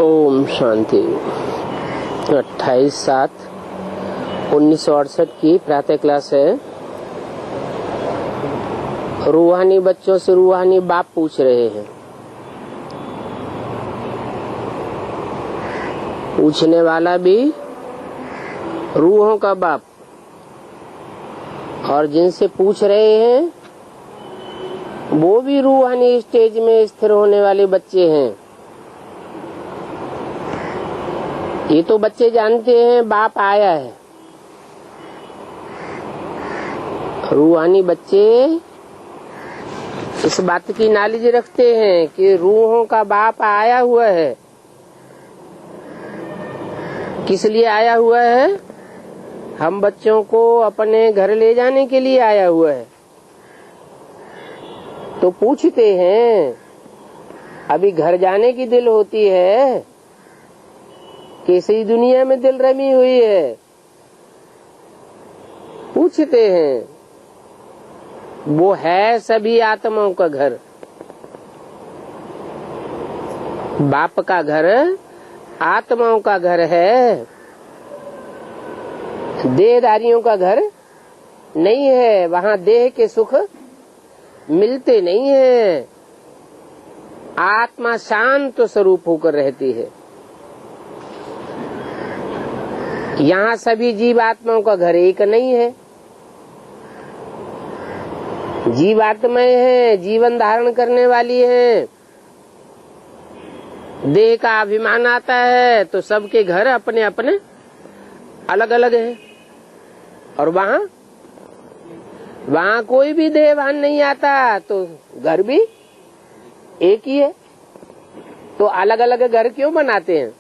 ओम शांति। 28/7/1968 की प्रातः क्लास है। रूहानी बच्चों से रूहानी बाप पूछ रहे हैं। पूछने वाला भी रूहों का बाप, और जिनसे पूछ रहे हैं वो भी रूहानी स्टेज में स्थिर होने वाले बच्चे हैं। ये तो बच्चे जानते हैं बाप आया है। रूहानी बच्चे इस बात की नॉलेज रखते हैं कि रूहों का बाप आया हुआ है। किस लिए आया हुआ है? हम बच्चों को अपने घर ले जाने के लिए आया हुआ है। तो पूछते हैं, अभी घर जाने की दिल होती है कि इसी दुनिया में दिल रमी हुई है? पूछते हैं। वो है सभी आत्माओं का घर। बाप का घर आत्माओं का घर है, देहधारियों का घर नहीं है। वहाँ देह के सुख मिलते नहीं है। आत्मा शांत स्वरूप होकर रहती है। यहाँ सभी जीवात्माओं का घर एक नहीं है। जीवात्माएं हैं, जीवन धारण करने वाली हैं। देह का अभिमान आता है तो सबके घर अपने अपने अलग अलग हैं। और वहाँ कोई भी देहभान नहीं आता तो घर भी एक ही है। तो अलग अलग घर क्यों बनाते हैं?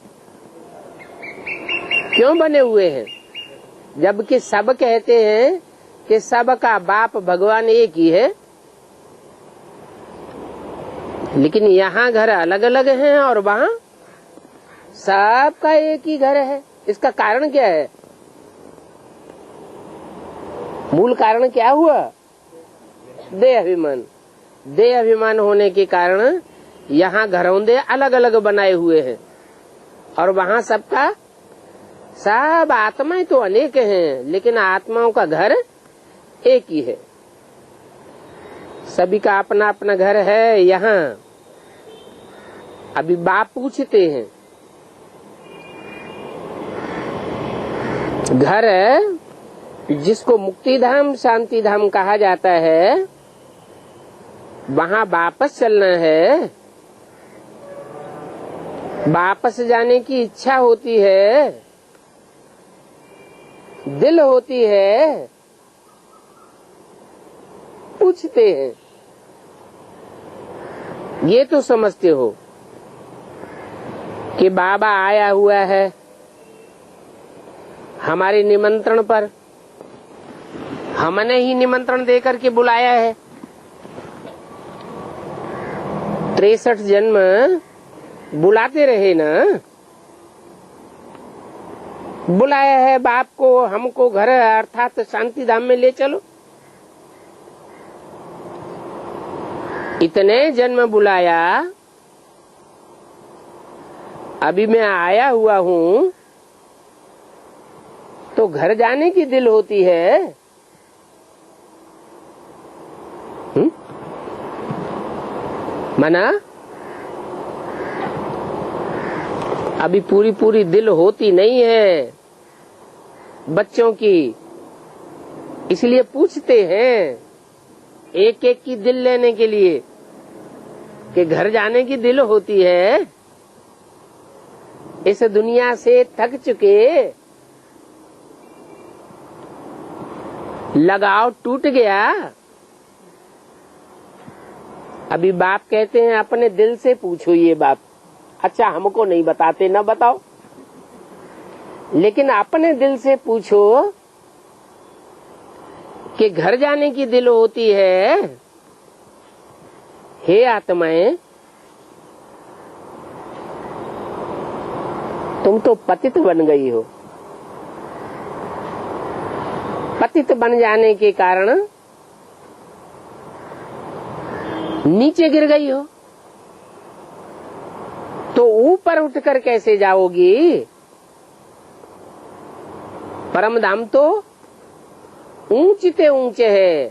क्यों बने हुए हैं? जबकि सब कहते हैं कि सबका बाप भगवान एक ही है। लेकिन यहाँ घर अलग अलग हैं और वहाँ सबका एक ही घर है। इसका कारण क्या है? मूल कारण क्या हुआ? देह अभिमान। देह अभिमान होने के कारण यहाँ घरौंदे अलग अलग बनाए हुए हैं और वहाँ सबका सब आत्माएं तो अनेक हैं, लेकिन आत्माओं का घर एक ही है। सभी का अपना अपना घर है। यहाँ अभी बाप पूछते हैं, घर जिसको मुक्ति धाम शांति धाम कहा जाता है, वहाँ वापस चलना है। वापस जाने की इच्छा होती है, दिल होती है। पूछते हैं, ये तो समझते हो कि बाबा आया हुआ है हमारे निमंत्रण पर। हमने ही निमंत्रण देकर के बुलाया है। 63 जन्म बुलाते रहे ना। बुलाया है बाप को, हमको घर अर्थात शांति धाम में ले चलो। इतने जन्म बुलाया, अभी मैं आया हुआ हूँ तो घर जाने की दिल होती है। मना अभी पूरी दिल होती नहीं है बच्चों की। इसलिए पूछते हैं एक एक की दिल लेने के लिए कि घर जाने की दिल होती है। इस दुनिया से थक चुके, लगाव टूट गया। अभी बाप कहते हैं अपने दिल से पूछो ये बाप। अच्छा, हमको नहीं बताते, ना बताओ, लेकिन अपने दिल से पूछो कि घर जाने की दिल होती है। हे आत्माएं, तुम तो पतित बन गई हो। पतित बन जाने के कारण नीचे गिर गई हो। तो तो ऊपर उठकर कैसे जाओगी? परम धाम तो ऊंचते ऊंचे है।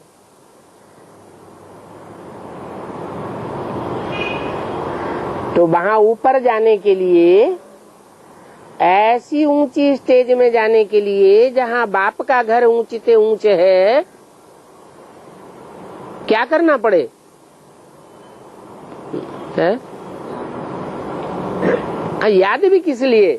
तो वहां ऊपर जाने के लिए, ऐसी ऊंची स्टेज में जाने के लिए जहां बाप का घर ऊंचते ऊंचे है, क्या करना पड़े? है? याद भी किस लिए?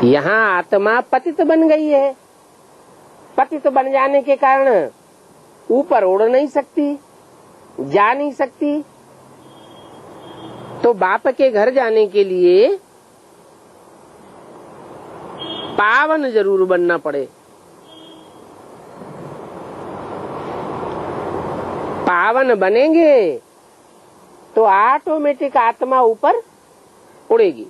यहाँ आत्मा पतित बन गई है। पतित बन जाने के कारण ऊपर उड़ नहीं सकती, जा नहीं सकती। तो बाप के घर जाने के लिए पावन जरूर बनना पड़े। पावन बनेंगे तो ऑटोमेटिक आत्मा ऊपर उड़ेगी।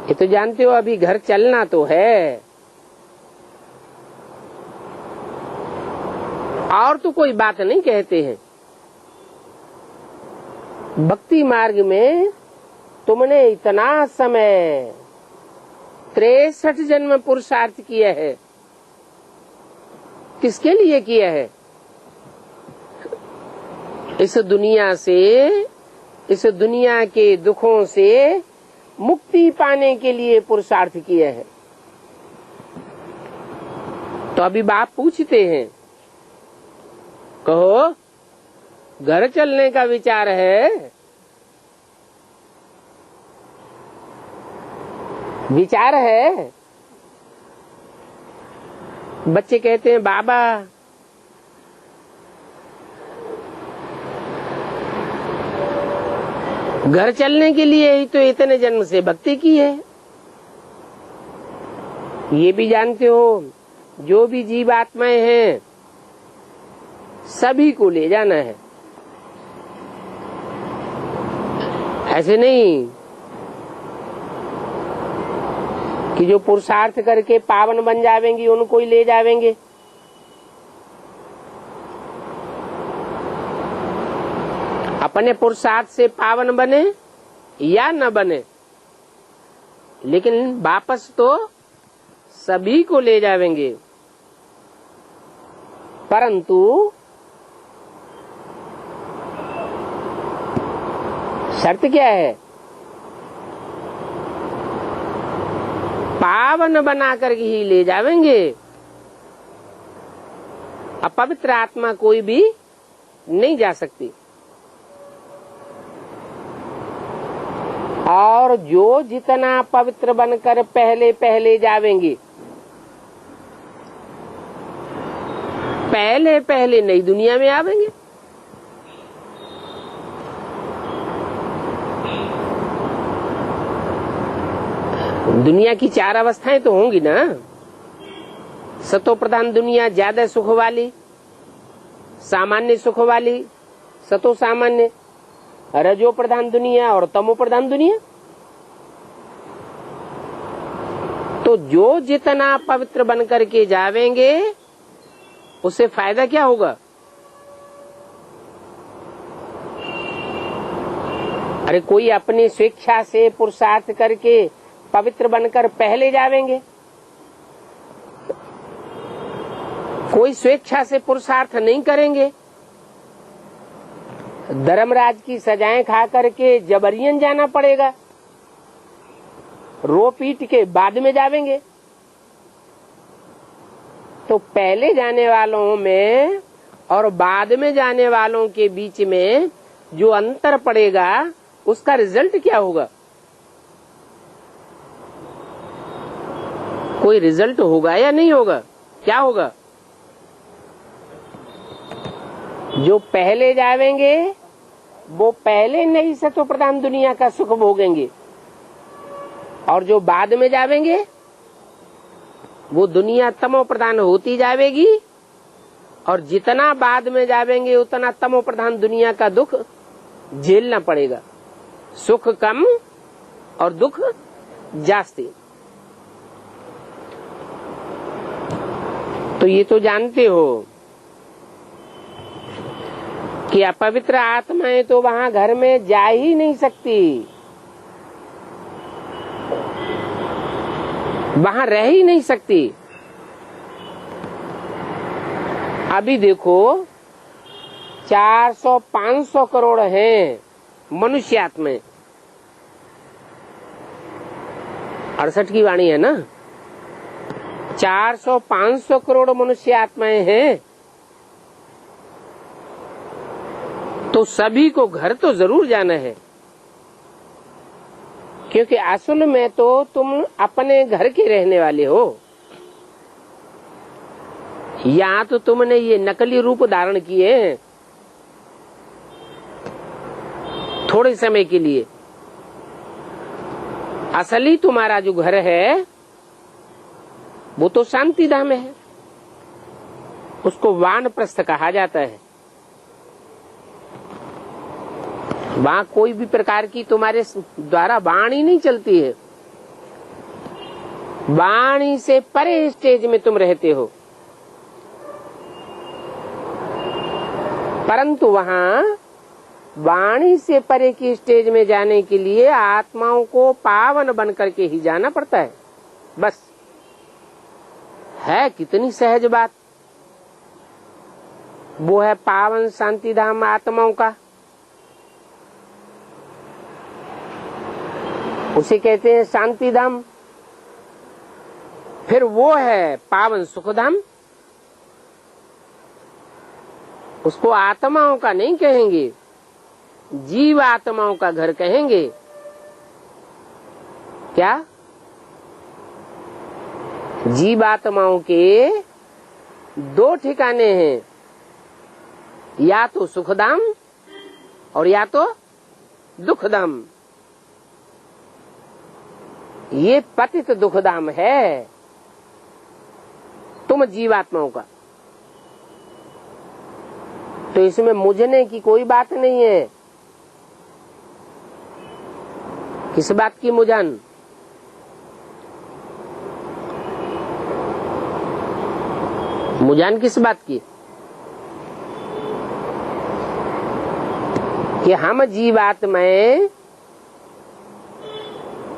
ये तो जानते हो, अभी घर चलना तो है, और तो कोई बात नहीं कहते हैं। भक्ति मार्ग में तुमने इतना समय 63 जन्म पुरुषार्थ किया है। किसके लिए किया है? इस दुनिया से, इस दुनिया के दुखों से मुक्ति पाने के लिए पुरुषार्थ किया है। तो अभी बाप पूछते हैं, कहो घर चलने का विचार है? विचार है? बच्चे कहते हैं बाबा घर चलने के लिए ही तो इतने जन्म से भक्ति की है। ये भी जानते हो, जो भी जीवात्माएं हैं सभी को ले जाना है। ऐसे नहीं कि जो पुरुषार्थ करके पावन बन जावेंगी उनको ही ले जावेंगे। अपने पुरुषार्थ से पावन बने या न बने, लेकिन वापस तो सभी को ले जावेंगे। परंतु शर्त क्या है? पावन बनाकर ही ले जावेंगे। अपवित्र आत्मा कोई भी नहीं जा सकती। और जो जितना पवित्र बनकर पहले पहले जावेंगे, पहले पहले नई दुनिया में आवेंगे। दुनिया की 4 अवस्थाएं तो होंगी ना। सतो प्रधान दुनिया ज्यादा सुख वाली, सामान्य सुख वाली, सतो सामान्य, रजो प्रधान दुनिया और तमो प्रधान दुनिया। तो जो जितना पवित्र बन करके जावेंगे उससे फायदा क्या होगा? अरे कोई अपनी स्वेच्छा से पुरुषार्थ करके पवित्र बनकर पहले जावेंगे, कोई स्वेच्छा से पुरुषार्थ नहीं करेंगे। धर्मराज की सजाएं खा करके जबरियन जाना पड़ेगा, रो पीट के बाद में जावेंगे। तो पहले जाने वालों में और बाद में जाने वालों के बीच में जो अंतर पड़ेगा उसका रिजल्ट क्या होगा? कोई रिजल्ट होगा या नहीं होगा? क्या होगा? जो पहले जावेंगे वो पहले नई सतो प्रधान दुनिया का सुख भोगेंगे, और जो बाद में जावेंगे वो दुनिया तमो प्रधान होती जावेगी, और जितना बाद में जावेंगे उतना तमो प्रधान दुनिया का दुख झेलना पड़ेगा। सुख कम और दुख जास्ती। तो ये तो जानते हो कि अपवित्र आत्माएं तो वहां घर में जा ही नहीं सकती, वहां रह ही नहीं सकती। अभी देखो 400-500 करोड़ हैं मनुष्य आत्माएं। 68 की वाणी है ना, 400-500 करोड़ मनुष्य आत्माएं हैं, तो सभी को घर तो जरूर जाना है, क्योंकि असल में तो तुम अपने घर के रहने वाले हो। यहाँ तो तुमने ये नकली रूप धारण किए हैं थोड़े समय के लिए। असली तुम्हारा जो घर है वो तो शांति धाम है, उसको वानप्रस्थ कहा जाता है। वहां कोई भी प्रकार की तुम्हारे द्वारा वाणी नहीं चलती है, वाणी से परे स्टेज में तुम रहते हो। परंतु वहां वाणी से परे की स्टेज में जाने के लिए आत्माओं को पावन बन करके ही जाना पड़ता है। बस है कितनी सहज बात। वो है पावन शांति धाम आत्माओं का, उसे कहते हैं शांति धाम। फिर वो है पावन सुख धाम, उसको आत्माओं का नहीं कहेंगे, जीव आत्माओं का घर कहेंगे। क्या? जीव आत्माओं के दो ठिकाने हैं, या तो सुखधाम और या तो दुखधाम। ये पतित दुखधाम है तुम जीवात्माओं का, तो इसमें मुझने की कोई बात नहीं है। किस बात की मुझन? मुझन किस बात की? कि हम जीवात्माएं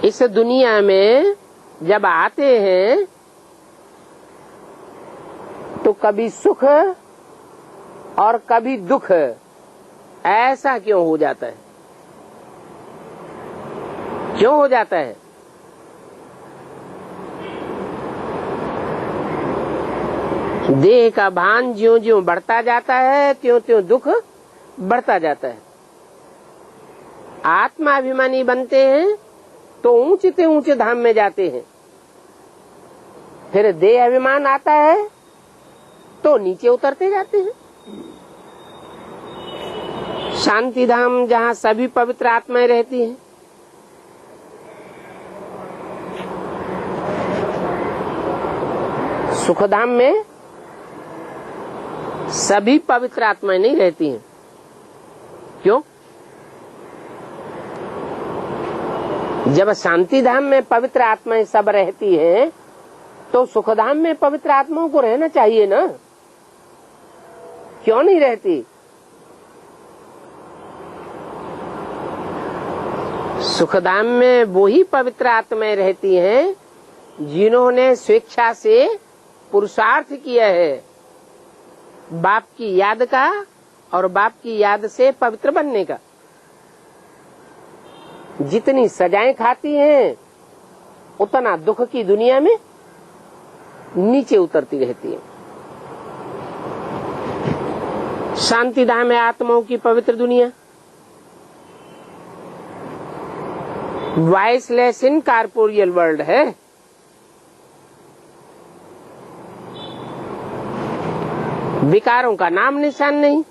इस दुनिया में जब आते हैं तो कभी सुख और कभी दुख, ऐसा क्यों हो जाता है? क्यों हो जाता है? देह का भान ज्यों ज्यों बढ़ता जाता है त्यों त्यों दुख बढ़ता जाता है। आत्माभिमानी बनते हैं तो ऊंचे से ऊंचे धाम में जाते हैं, फिर देह अभिमान आता है तो नीचे उतरते जाते हैं। शांति धाम जहाँ सभी पवित्र आत्माएं रहती हैं, सुखधाम में सभी पवित्र आत्माएं नहीं रहती हैं। क्यों? जब शांति धाम में पवित्र आत्माएं सब रहती हैं तो सुखधाम में पवित्र आत्माओं को रहना चाहिए ना, क्यों नहीं रहती? सुखधाम में वो ही पवित्र आत्माएं रहती हैं जिन्होंने स्वेच्छा से पुरुषार्थ किया है बाप की याद का और बाप की याद से पवित्र बनने का। जितनी सजाएं खाती हैं उतना दुख की दुनिया में नीचे उतरती रहती है। शांति धाम है आत्माओं की पवित्र दुनिया, वॉइसलेस इन कॉर्पोरियल वर्ल्ड है। विकारों का नाम निशान नहीं,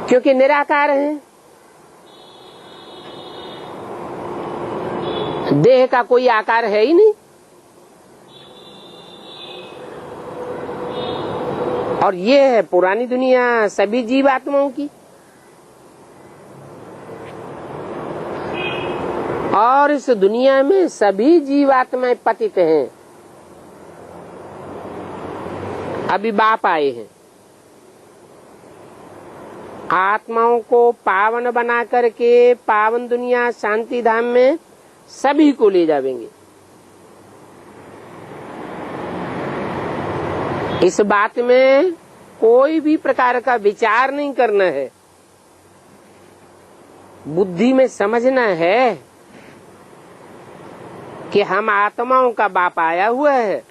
क्योंकि निराकार है। देह का कोई आकार है ही नहीं, और ये है पुरानी दुनिया सभी जीवात्माओं की। और इस दुनिया में सभी जीवात्माएं पतित हैं। अभी बाप आए हैं, आत्माओं को पावन बना करके पावन दुनिया शांति धाम में सभी को ले जावेंगे। इस बात में कोई भी प्रकार का विचार नहीं करना है, बुद्धि में समझना है कि हम आत्माओं का बाप आया हुआ है।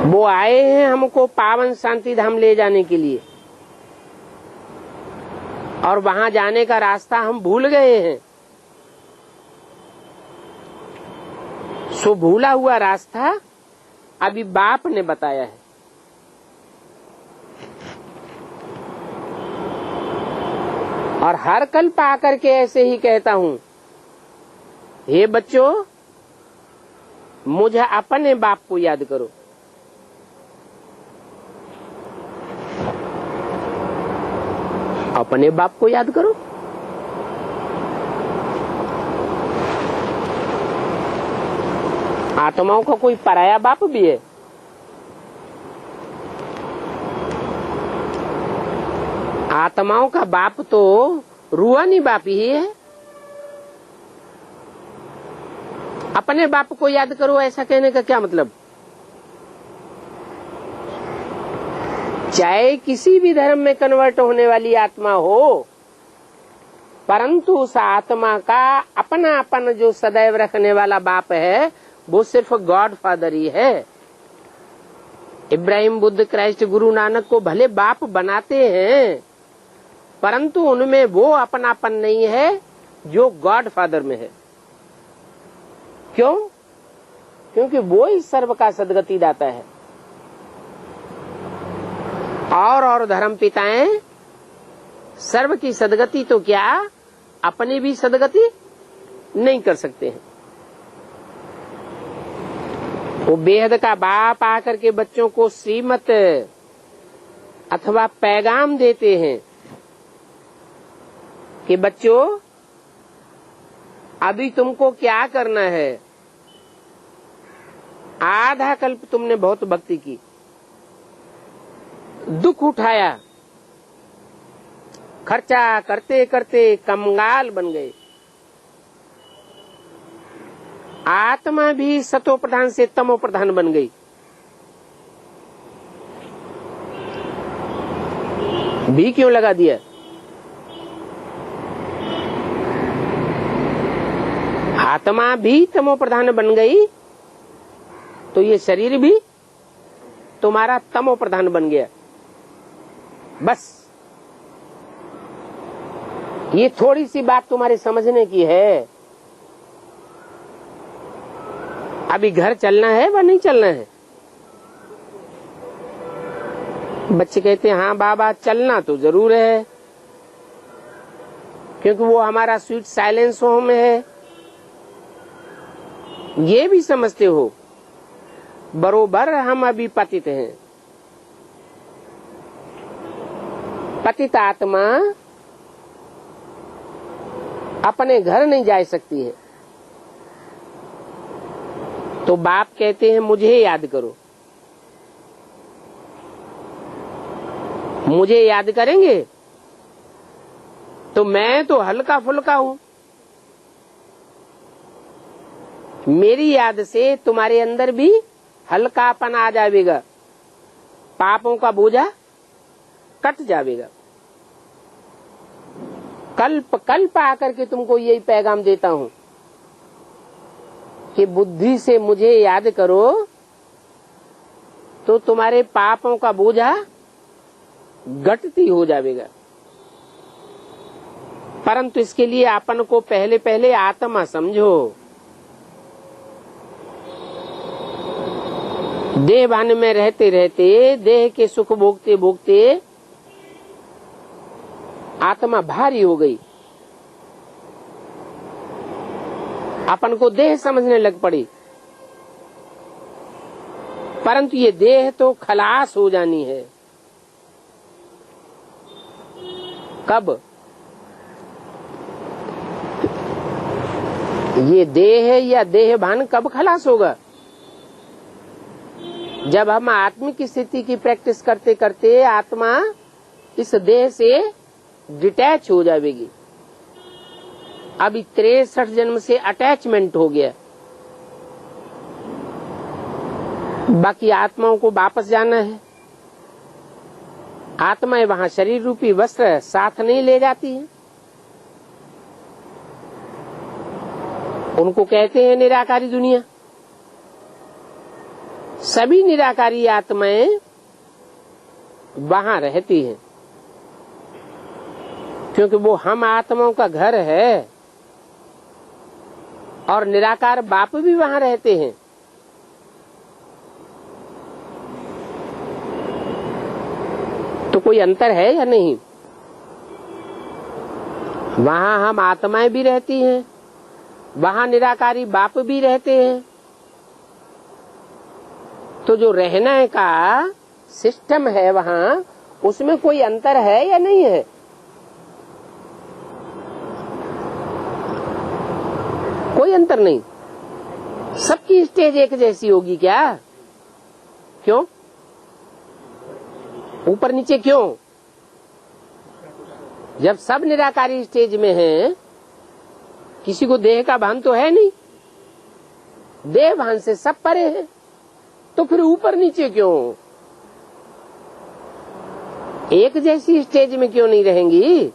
वो आए हैं हमको पावन शांति धाम ले जाने के लिए, और वहां जाने का रास्ता हम भूल गए हैं। सो भूला हुआ रास्ता अभी बाप ने बताया है। और हर कल्प आकर के ऐसे ही कहता हूं, हे बच्चों, मुझे अपने बाप को याद करो। अपने बाप को याद करो। आत्माओं का कोई पराया बाप भी है? आत्माओं का बाप तो रूहानी बाप ही है। अपने बाप को याद करो, ऐसा कहने का क्या मतलब? चाहे किसी भी धर्म में कन्वर्ट होने वाली आत्मा हो, परंतु उस आत्मा का अपना अपन जो सदैव रखने वाला बाप है वो सिर्फ गॉड फादर ही है। इब्राहिम, बुद्ध, क्राइस्ट, गुरु नानक को भले बाप बनाते हैं, परंतु उनमें वो अपनापन नहीं है जो गॉड फादर में है। क्यों? क्योंकि वो ही सर्व का सदगति दाता है। और धर्म पिताएं सर्व की सदगति तो क्या, अपनी भी सदगति नहीं कर सकते हैं। वो बेहद का बाप आकर के बच्चों को श्रीमत अथवा पैगाम देते हैं कि बच्चों, अभी तुमको क्या करना है। आधा कल्प तुमने बहुत भक्ति की, दुख उठाया, खर्चा करते करते कंगाल बन गए। आत्मा भी सतो प्रधान से तमो प्रधान बन गई। भी क्यों लगा दिया? आत्मा भी तमो प्रधान बन गई तो ये शरीर भी तुम्हारा तमो प्रधान बन गया। बस ये थोड़ी सी बात तुम्हारे समझने की है। अभी घर चलना है व नहीं चलना है? बच्चे कहते हैं हाँ बाबा चलना तो जरूर है, क्योंकि वो हमारा स्वीट साइलेंस होम है। ये भी समझते हो बरोबर हम अभी पतित हैं। पतित आत्मा अपने घर नहीं जा सकती है, तो बाप कहते हैं मुझे याद करो। मुझे याद करेंगे तो मैं तो हल्का फुल्का हूं। मेरी याद से तुम्हारे अंदर भी हल्कापन आ जाएगा, पापों का बोझा कट जाएगा। कल्प कल्प आकर के तुमको यही पैगाम देता हूं कि बुद्धि से मुझे याद करो तो तुम्हारे पापों का बोझा घटती हो जाएगा। परंतु इसके लिए अपन को पहले पहले आत्मा समझो। देह भान में रहते रहते, देह के सुख भोगते भोगते आत्मा भारी हो गई। अपन को देह समझने लग पड़ी, परंतु ये देह तो खलास हो जानी है। कब? ये देह या देह भान कब खलास होगा? जब हम आत्मिक स्थिति की प्रैक्टिस करते करते आत्मा इस देह से डिटैच हो जाएगी। अभी 63 जन्म से अटैचमेंट हो गया, बाकी आत्माओं को वापस जाना है। आत्माएं वहां शरीर रूपी वस्त्र साथ नहीं ले जाती हैं, उनको कहते हैं निराकारी दुनिया। सभी निराकारी आत्माएं वहां रहती हैं, क्योंकि वो हम आत्माओं का घर है और निराकार बाप भी वहां रहते हैं। तो कोई अंतर है या नहीं? वहां हम आत्माएं भी रहती हैं, वहां निराकारी बाप भी रहते हैं। तो जो रहने का सिस्टम है वहां, उसमें कोई अंतर है या नहीं है? कोई अंतर नहीं। सबकी स्टेज एक जैसी होगी क्या? क्यों? ऊपर नीचे क्यों? जब सब निराकारी स्टेज में हैं, किसी को देह का भान तो है नहीं, देह भान से सब परे हैं, तो फिर ऊपर नीचे क्यों? एक जैसी स्टेज में क्यों नहीं रहेंगी?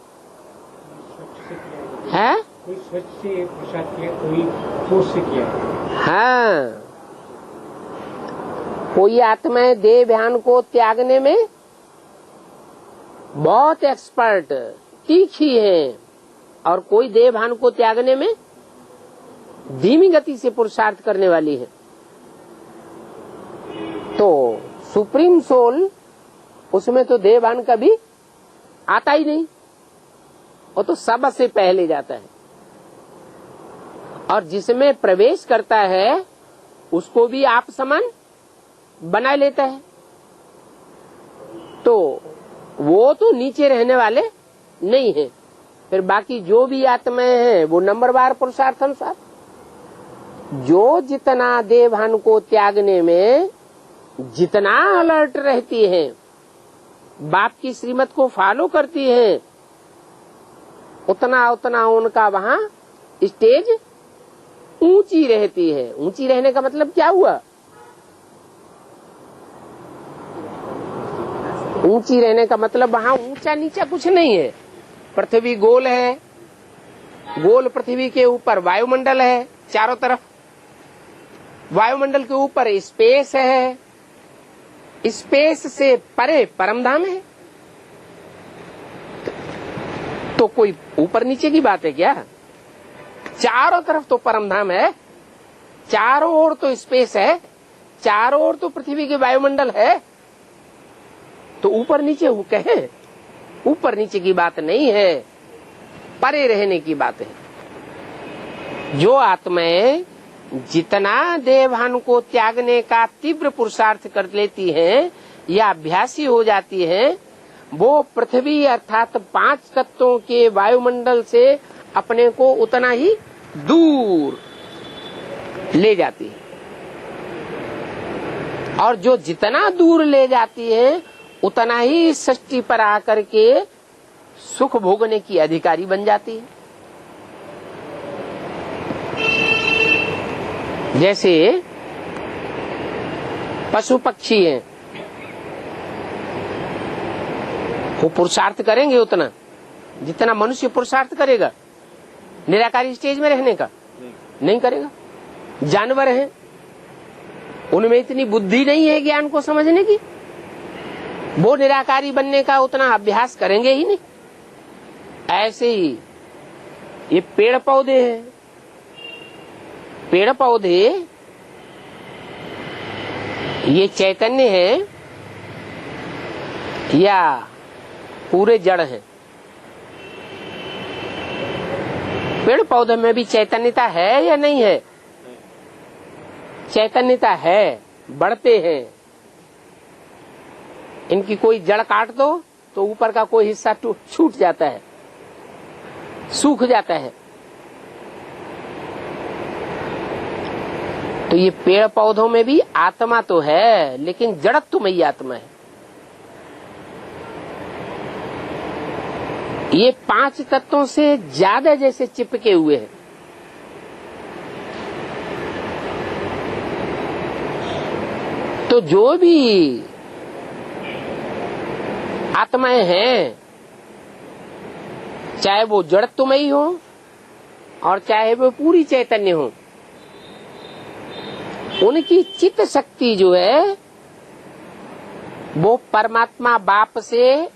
है कोई स्वच्छ से प्रसाद किया, कोई ठोस से किया। हाँ, कोई आत्माएं देह ध्यान को त्यागने में बहुत एक्सपर्ट तीखी है, और कोई देह भान को त्यागने में धीमी गति से पुरुषार्थ करने वाली है। तो सुप्रीम सोल, उसमें तो देह भान कभी आता ही नहीं, वो तो सबसे पहले जाता है, और जिसमें प्रवेश करता है उसको भी आप समान बना लेता है। तो वो तो नीचे रहने वाले नहीं है। फिर बाकी जो भी आत्माएं हैं वो नंबरवार पुरुषार्थ अनुसार, जो जितना देह भान को त्यागने में जितना अलर्ट रहती हैं, बाप की श्रीमत को फॉलो करती हैं, उतना उतना उनका वहां स्टेज ऊंची रहती है। ऊंची रहने का मतलब क्या हुआ? ऊंची रहने का मतलब वहां ऊंचा नीचा कुछ नहीं है। पृथ्वी गोल है, गोल पृथ्वी के ऊपर वायुमंडल है, चारों तरफ वायुमंडल के ऊपर स्पेस है, स्पेस से परे परमधाम है। तो कोई ऊपर नीचे की बात है क्या? चारों तरफ तो परमधाम है, चारों ओर तो स्पेस है, चारों ओर तो पृथ्वी के वायुमंडल है। तो ऊपर नीचे वो कहे, ऊपर नीचे की बात नहीं है, परे रहने की बात है। जो आत्माएं जितना देह भान को त्यागने का तीव्र पुरुषार्थ कर लेती हैं या अभ्यासी हो जाती हैं, वो पृथ्वी अर्थात 5 तत्वों के वायुमंडल से अपने को उतना ही दूर ले जाती है। और जो जितना दूर ले जाती है उतना ही सृष्टि पर आकर के सुख भोगने की अधिकारी बन जाती है। जैसे पशु पक्षी हैं, वो पुरुषार्थ करेंगे उतना जितना मनुष्य पुरुषार्थ करेगा निराकारी स्टेज में रहने का? नहीं करेगा। जानवर हैं, उनमें इतनी बुद्धि नहीं है ज्ञान को समझने की, वो निराकारी बनने का उतना अभ्यास करेंगे ही नहीं। ऐसे ही ये पेड़ पौधे हैं, पेड़ पौधे ये चैतन्य है या पूरे जड़ है? पेड़ पौधे में भी चैतन्यता है या नहीं है? चैतन्यता है, बढ़ते हैं। इनकी कोई जड़ काट दो तो ऊपर का कोई हिस्सा छूट जाता है, सूख जाता है। तो ये पेड़ पौधों में भी आत्मा तो है, लेकिन जड़त्वमयी आत्मा है। ये 5 तत्वों से ज्यादा जैसे चिपके हुए हैं। तो जो भी आत्माएं हैं, चाहे वो जड़त्वमयी हो और चाहे वो पूरी चैतन्य हो, उनकी चित्त शक्ति जो है वो परमात्मा बाप से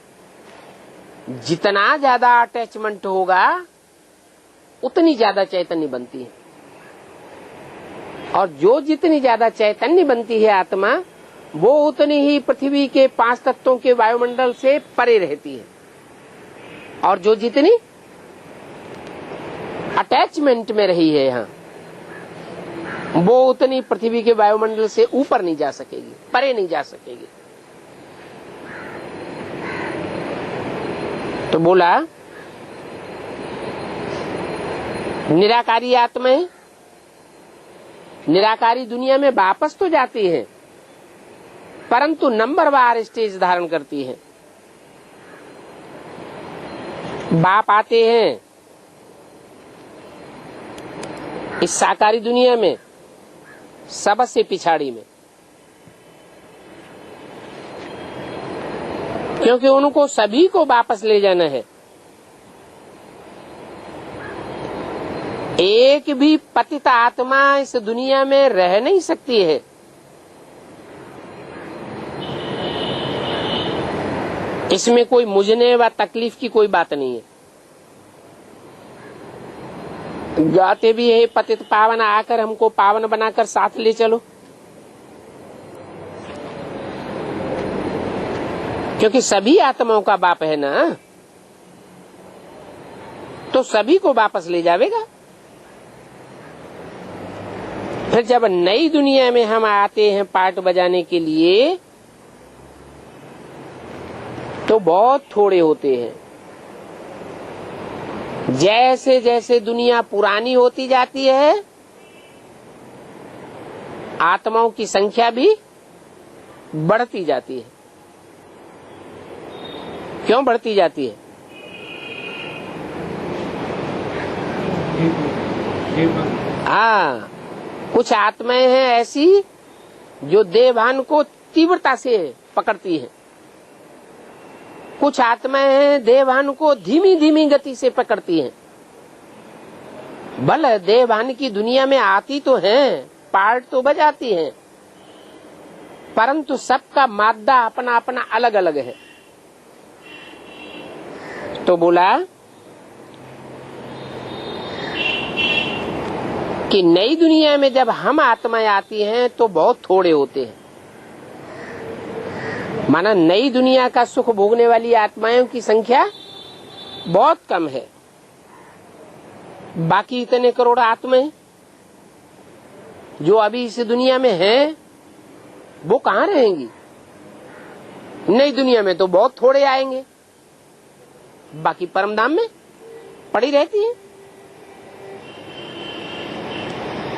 जितना ज्यादा अटैचमेंट होगा उतनी ज्यादा चैतन्य बनती है। और जो जितनी ज्यादा चैतन्य बनती है आत्मा, वो उतनी ही पृथ्वी के 5 तत्वों के वायुमंडल से परे रहती है। और जो जितनी अटैचमेंट में रही है यहाँ, वो उतनी पृथ्वी के वायुमंडल से ऊपर नहीं जा सकेगी, परे नहीं जा सकेगी। तो बोला निराकारी आत्माएं निराकारी दुनिया में वापस तो जाती हैं, परंतु नंबरवार स्टेज धारण करती हैं। बाप आते हैं इस साकारी दुनिया में सबसे पिछाड़ी में, क्योंकि उनको सभी को वापस ले जाना है। एक भी पतित आत्मा इस दुनिया में रह नहीं सकती है। इसमें कोई मुझने व तकलीफ की कोई बात नहीं है। गाते भी है पतित पावन आकर हमको पावन बनाकर साथ ले चलो, क्योंकि सभी आत्माओं का बाप है ना, तो सभी को वापस ले जावेगा। फिर जब नई दुनिया में हम आते हैं पार्ट बजाने के लिए, तो बहुत थोड़े होते हैं। जैसे जैसे दुनिया पुरानी होती जाती है, आत्माओं की संख्या भी बढ़ती जाती है। क्यों बढ़ती जाती है? हाँ, कुछ आत्माएं हैं ऐसी जो देवभान को तीव्रता से पकड़ती हैं। कुछ आत्माएं हैं देवभान को धीमी धीमी गति से पकड़ती हैं। भले देवभान की दुनिया में आती तो हैं, पार्ट तो बजाती हैं, परंतु सबका मादा अपना अपना अलग अलग है। तो बोला कि नई दुनिया में जब हम आत्माएं आती हैं तो बहुत थोड़े होते हैं। माना नई दुनिया का सुख भोगने वाली आत्माओं की संख्या बहुत कम है। बाकी इतने करोड़ आत्माएं जो अभी इस दुनिया में हैं, वो कहाँ रहेंगी? नई दुनिया में तो बहुत थोड़े आएंगे, बाकी परमधाम में पड़ी रहती है।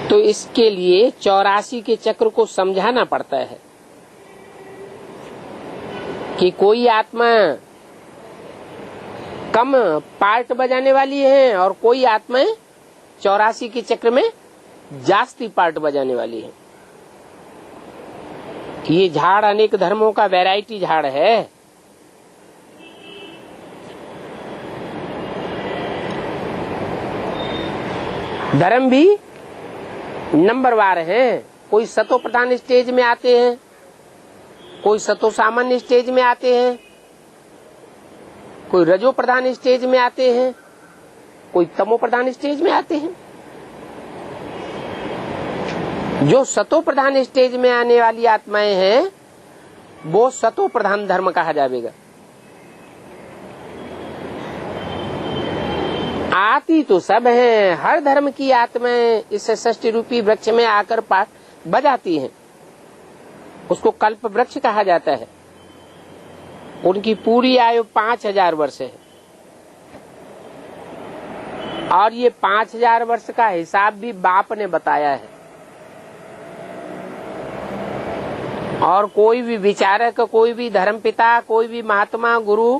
तो इसके लिए 84 के चक्र को समझाना पड़ता है कि कोई आत्मा कम पार्ट बजाने वाली है और कोई आत्माएं 84 के चक्र में जास्ती पार्ट बजाने वाली है। ये झाड़ अनेक धर्मों का वैरायटी झाड़ है। धर्म भी नंबरवार हैं। कोई सतो प्रधान स्टेज में आते हैं, कोई सतो सामान्य स्टेज में आते हैं, कोई रजो प्रधान स्टेज में आते हैं, कोई तमो प्रधान स्टेज में आते हैं। जो सतो प्रधान स्टेज में आने वाली आत्माएं हैं, वो सतो प्रधान धर्म कहा जाएगा। आती तो सब हैं, हर धर्म की आत्माएं इस षष्टि रूपी वृक्ष में आकर पाठ बजाती हैं। उसको कल्प वृक्ष कहा जाता है। उनकी पूरी आयु 5000 वर्ष है। और ये 5000 वर्ष का हिसाब भी बाप ने बताया है। और कोई भी विचारक, कोई भी धर्मपिता, कोई भी महात्मा गुरु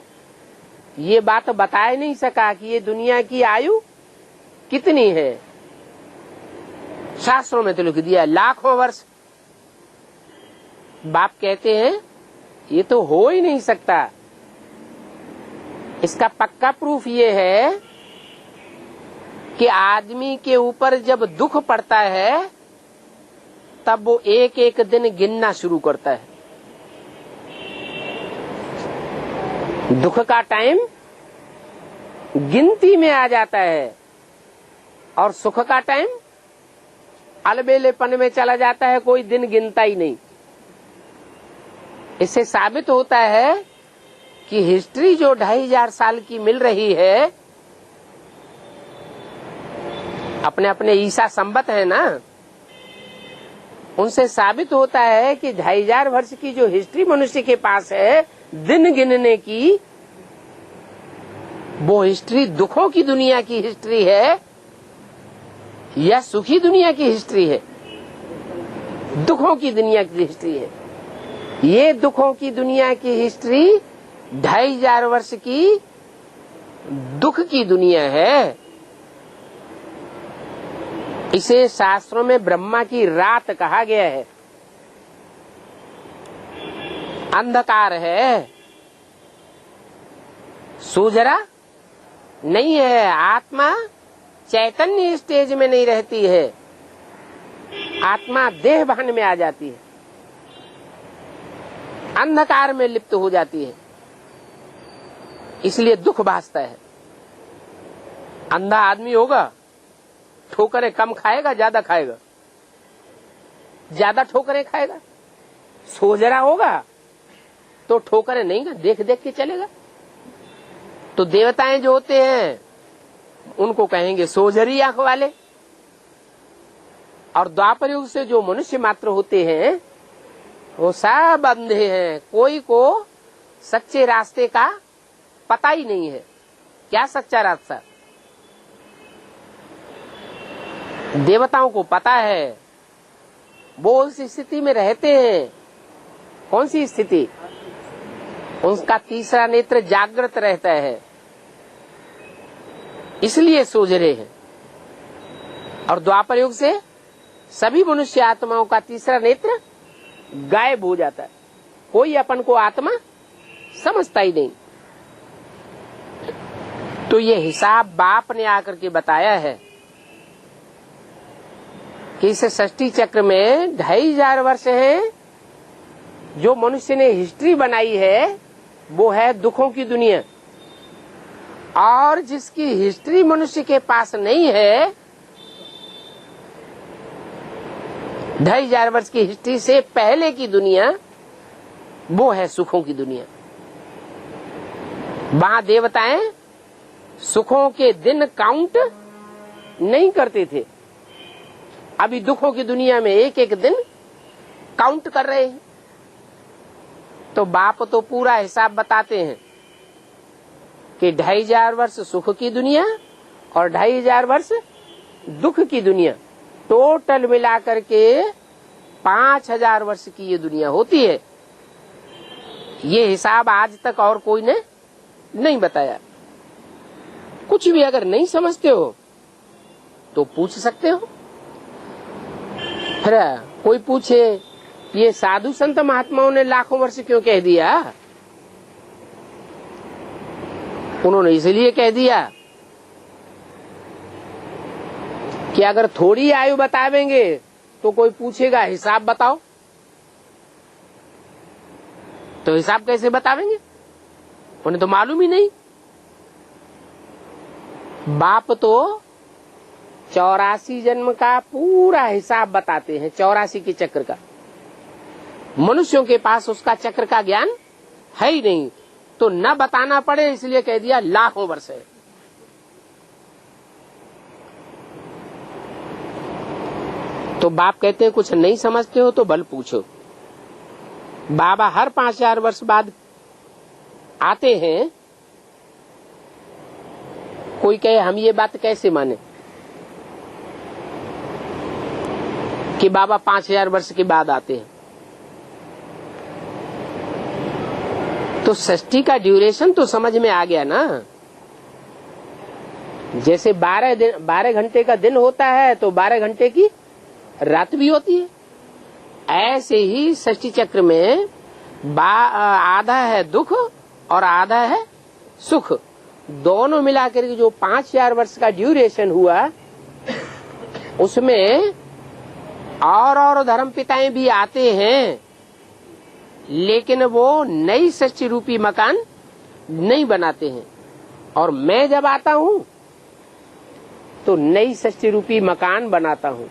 ये बात बता ही नहीं सका कि ये दुनिया की आयु कितनी है। शास्त्रों में तो लिख दिया लाखों वर्ष। बाप कहते हैं ये तो हो ही नहीं सकता। इसका पक्का प्रूफ ये है कि आदमी के ऊपर जब दुख पड़ता है तब वो एक एक दिन गिनना शुरू करता है। दुख का टाइम गिनती में आ जाता है और सुख का टाइम अलबेलेपन में चला जाता है, कोई दिन गिनता ही नहीं। इससे साबित होता है कि हिस्ट्री जो 2500 साल की मिल रही है, अपने अपने ईसा संबत है ना, उनसे साबित होता है कि 2500 वर्ष की जो हिस्ट्री मनुष्य के पास है दिन गिनने की, वो हिस्ट्री दुखों की दुनिया की हिस्ट्री है या सुखी दुनिया की हिस्ट्री है? दुखों की दुनिया की हिस्ट्री है। ये दुखों की दुनिया की हिस्ट्री 2500 वर्ष की दुख की दुनिया है। इसे शास्त्रों में ब्रह्मा की रात कहा गया है। अंधकार है, सुजरा नहीं है। आत्मा चैतन्य स्टेज में नहीं रहती है, आत्मा देह भान में आ जाती है, अंधकार में लिप्त हो जाती है, इसलिए दुख भासता है। अंधा आदमी होगा, ठोकरें कम खाएगा, ज्यादा खाएगा? ज्यादा ठोकरें खाएगा। सोजरा होगा तो ठोकरें नहीं, देख देख के चलेगा। तो देवताएं जो होते हैं उनको कहेंगे सोजरी आंख वाले, और द्वापर युग से जो मनुष्य मात्र होते हैं वो सब अंधे हैं। कोई को सच्चे रास्ते का पता ही नहीं है। क्या सच्चा रास्ता? देवताओं को पता है, वो उस स्थिति में रहते हैं। कौन सी स्थिति? उनका तीसरा नेत्र जागृत रहता है, इसलिए सोजरे हैं। और द्वापर युग से सभी मनुष्य आत्माओं का तीसरा नेत्र गायब हो जाता है। कोई अपन को आत्मा समझता ही नहीं। तो ये हिसाब बाप ने आकर के बताया है कि इस सृष्टि चक्र में 2500 वर्ष है। जो मनुष्य ने हिस्ट्री बनाई है वो है दुखों की दुनिया, और जिसकी हिस्ट्री मनुष्य के पास नहीं है, 2500 वर्ष की हिस्ट्री से पहले की दुनिया, वो है सुखों की दुनिया। वहां देवताएं सुखों के दिन काउंट नहीं करते थे। अभी दुखों की दुनिया में एक एक दिन काउंट कर रहे हैं। तो बाप तो पूरा हिसाब बताते हैं कि 2500 वर्ष सुख की दुनिया और 2500 वर्ष दुख की दुनिया, टोटल मिलाकर के 5000 वर्ष की ये दुनिया होती है। ये हिसाब आज तक और कोई ने नहीं बताया। कुछ भी अगर नहीं समझते हो तो पूछ सकते हो। फिर कोई पूछे ये साधु संत महात्माओं ने लाखों वर्ष क्यों कह दिया? उन्होंने इसलिए कह दिया कि अगर थोड़ी आयु बतावेंगे तो कोई पूछेगा हिसाब बताओ, तो हिसाब कैसे बतावेंगे? उन्हें तो मालूम ही नहीं। बाप तो 84 जन्म का पूरा हिसाब बताते हैं, 84 के चक्र का। मनुष्यों के पास उसका चक्र का ज्ञान है ही नहीं, तो न बताना पड़े इसलिए कह दिया लाखों वर्ष है। तो बाप कहते हैं कुछ नहीं समझते हो तो बल पूछो। बाबा हर 5000 वर्ष बाद आते हैं। कोई कहे हम ये बात कैसे माने कि बाबा 5000 वर्ष के बाद आते हैं? तो षष्ठी का ड्यूरेशन तो समझ में आ गया ना। जैसे 12 घंटे का दिन होता है तो 12 घंटे की रात भी होती है। ऐसे ही षष्ठी चक्र में आधा है दुख और आधा है सुख, दोनों मिलाकर के जो 5000 वर्ष का ड्यूरेशन हुआ, उसमें और धर्म पिताएं भी आते हैं, लेकिन वो नई षष्ठी रूपी मकान नहीं बनाते हैं। और मैं जब आता हूं तो नई षष्ठी रूपी मकान बनाता हूं,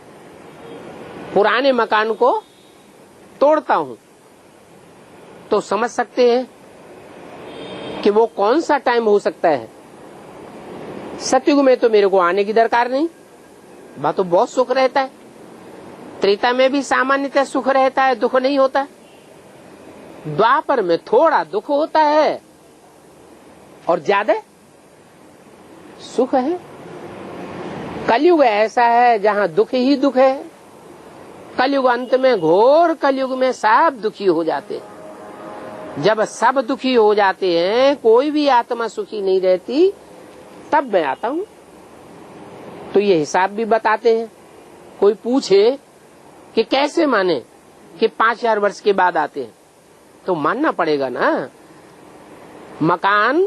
पुराने मकान को तोड़ता हूं। तो समझ सकते हैं कि वो कौन सा टाइम हो सकता है। सतयुग में तो मेरे को आने की दरकार नहीं, वहां तो बहुत सुख रहता है। त्रेता में भी सामान्यतः सुख रहता है, दुख नहीं होता। द्वापर में थोड़ा दुख होता है और ज्यादा सुख है। कलयुग ऐसा है जहां दुख ही दुख है। कलयुग अंत में, घोर कलयुग में सब दुखी हो जाते हैं। जब सब दुखी हो जाते हैं, कोई भी आत्मा सुखी नहीं रहती, तब मैं आता हूं। तो ये हिसाब भी बताते हैं। कोई पूछे कि कैसे माने कि 5000 वर्ष के बाद आते हैं, तो मानना पड़ेगा ना। मकान,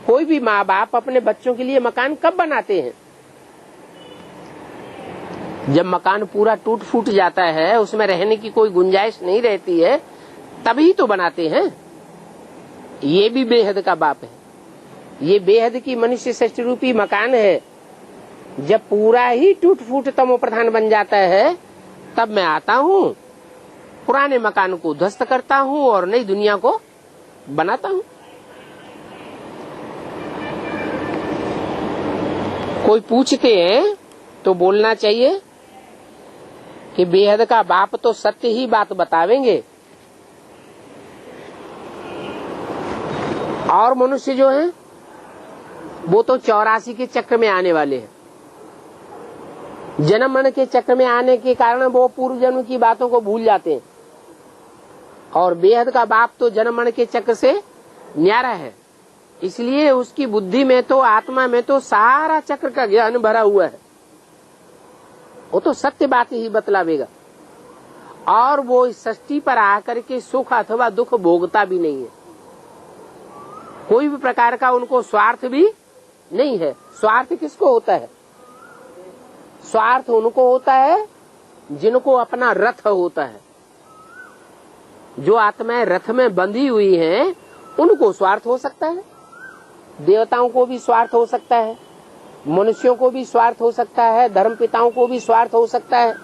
कोई भी माँ बाप अपने बच्चों के लिए मकान कब बनाते हैं? जब मकान पूरा टूट फूट जाता है, उसमें रहने की कोई गुंजाइश नहीं रहती है, तभी तो बनाते हैं। ये भी बेहद का बाप है। ये बेहद की मनुष्य षष्ठी रूपी मकान है। जब पूरा ही टूट फूट तमो प्रधान बन जाता है, तब मैं आता हूँ, पुराने मकान को ध्वस्त करता हूँ और नई दुनिया को बनाता हूँ। कोई पूछते हैं तो बोलना चाहिए कि बेहद का बाप तो सत्य ही बात बतावेंगे, और मनुष्य जो हैं वो तो 84 के चक्र में आने वाले हैं। जन्म मरण के चक्र में आने के कारण वो पूर्व जन्म की बातों को भूल जाते हैं। और बेहद का बाप तो जन्म मरण के चक्र से न्यारा है, इसलिए उसकी बुद्धि में तो, आत्मा में तो सारा चक्र का ज्ञान भरा हुआ है। वो तो सत्य बात ही बतलावेगा। और वो इस षष्ठी पर आकर के सुख अथवा दुख भोगता भी नहीं है। कोई भी प्रकार का उनको स्वार्थ भी नहीं है। स्वार्थ किसको होता है? स्वार्थ उनको होता है जिनको अपना रथ होता है। जो आत्माएं रथ में बंधी हुई हैं, उनको स्वार्थ हो सकता है। देवताओं को भी स्वार्थ हो सकता है, मनुष्यों को भी स्वार्थ हो सकता है, धर्म पिताओं को भी स्वार्थ हो सकता है।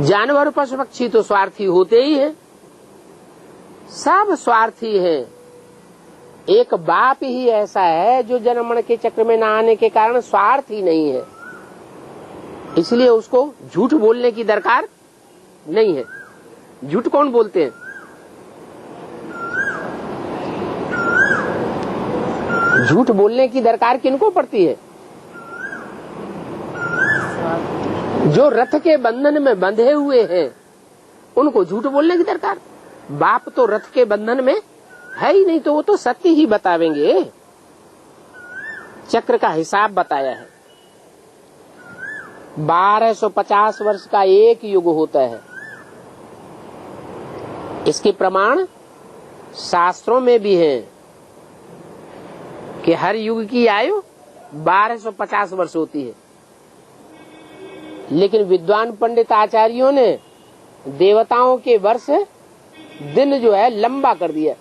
जानवर पशु पक्षी तो स्वार्थी होते ही हैं, सब स्वार्थी हैं। एक बाप ही ऐसा है जो जन्म मरण के चक्र में न आने के कारण स्वार्थ ही नहीं है, इसलिए उसको झूठ बोलने की दरकार नहीं है। झूठ कौन बोलते हैं? झूठ बोलने की दरकार किनको पड़ती है? जो रथ के बंधन में बंधे हुए हैं, उनको झूठ बोलने की दरकार। बाप तो रथ के बंधन में है ही नहीं, तो वो तो सत्य ही बतावेंगे। चक्र का हिसाब बताया है। 1250 वर्ष का एक युग होता है। इसके प्रमाण शास्त्रों में भी हैं कि हर युग की आयु 1250 वर्ष होती है। लेकिन विद्वान पंडित आचार्यों ने देवताओं के वर्ष दिन जो है लंबा कर दिया,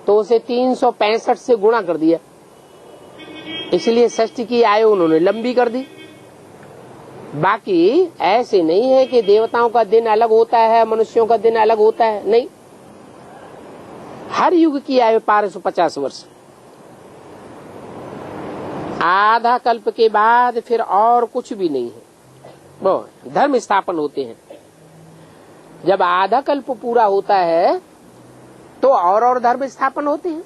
तो उसे 365 से गुणा कर दिया। इसलिए षष्ठी की आयु उन्होंने लंबी कर दी। बाकी ऐसे नहीं है कि देवताओं का दिन अलग होता है, मनुष्यों का दिन अलग होता है, नहीं। हर युग की आयु 1250 वर्ष। आधा कल्प के बाद फिर और कुछ भी नहीं है, वो धर्म स्थापन होते हैं। जब आधा कल्प पूरा होता है तो और धर्म स्थापन होते हैं,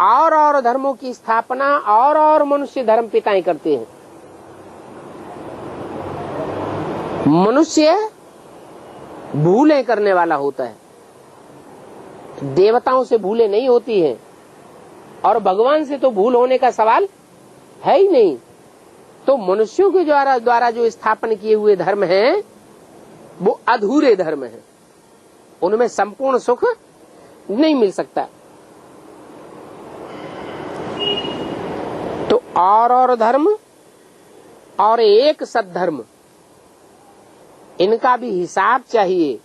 और धर्मों की स्थापना और मनुष्य धर्म पिताएं करते हैं। भूलें करने वाला होता है। देवताओं से भूलें नहीं होती हैं, और भगवान से तो भूल होने का सवाल है ही नहीं। तो मनुष्यों के द्वारा जो स्थापन किए हुए धर्म हैं वो अधूरे धर्म हैं, उनमें संपूर्ण सुख नहीं मिल सकता। तो और धर्म और एक सद्धर्म, इनका भी हिसाब चाहिए।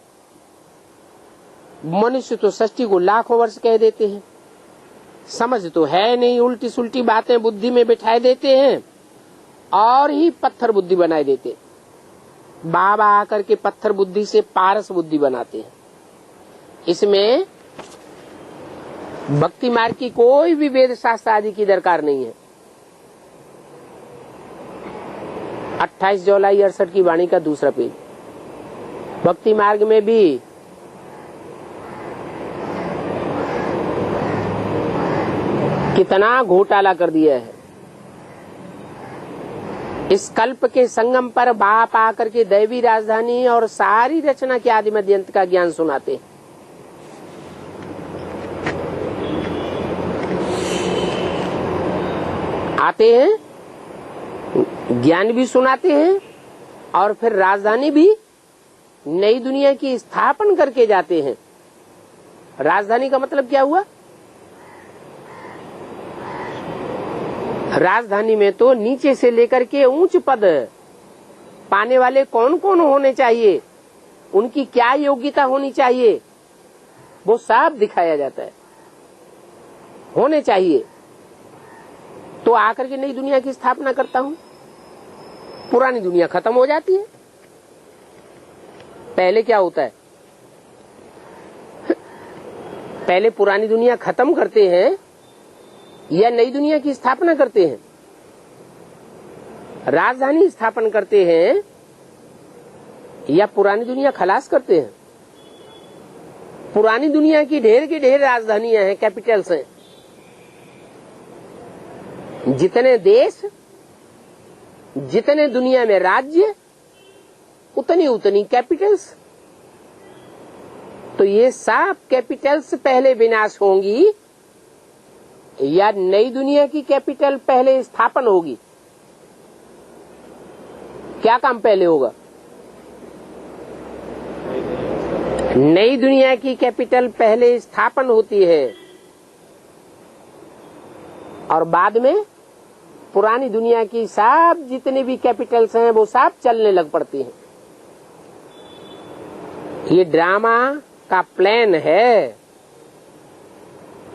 मनुष्य तो सृष्टि को लाखों वर्ष कह देते हैं, समझ तो है नहीं, उल्टी सुल्टी बातें बुद्धि में बिठाए देते हैं और ही पत्थर बुद्धि बनाए देते। बाबा आकर के पत्थर बुद्धि से पारस बुद्धि बनाते हैं। इसमें भक्ति मार्ग की कोई भी वेद शास्त्र आदि की दरकार नहीं है। 28 जुलाई 68 की वाणी का दूसरा पेज। भक्ति मार्ग में भी कितना घोटाला कर दिया है। इस कल्प के संगम पर बाप आकर के दैवी राजधानी और सारी रचना के आदि मध्य अंत का ज्ञान सुनाते हैं। आते हैं, ज्ञान भी सुनाते हैं और फिर राजधानी भी नई दुनिया की स्थापन करके जाते हैं। राजधानी का मतलब क्या हुआ? राजधानी में तो नीचे से लेकर के ऊंच पद पाने वाले कौन कौन होने चाहिए, उनकी क्या योग्यता होनी चाहिए, वो सब दिखाया जाता है। होने चाहिए तो आकर के नई दुनिया की स्थापना करता हूं, पुरानी दुनिया खत्म हो जाती है। पहले क्या होता है? पहले पुरानी दुनिया खत्म करते हैं या नई दुनिया की स्थापना करते हैं? राजधानी स्थापन करते हैं या पुरानी दुनिया खलास करते हैं? पुरानी दुनिया की ढेर की ढेर राजधानियां हैं, कैपिटल्स हैं। जितने देश, जितने दुनिया में राज्य, उतनी उतनी कैपिटल्स। तो ये सब कैपिटल्स पहले विनाश होंगी या नई दुनिया की कैपिटल पहले स्थापन होगी? क्या काम पहले होगा? नई दुनिया की कैपिटल पहले स्थापन होती है और बाद में पुरानी दुनिया की सब जितनी भी कैपिटल्स हैं वो सब चलने लग पड़ती हैं। ये ड्रामा का प्लान है।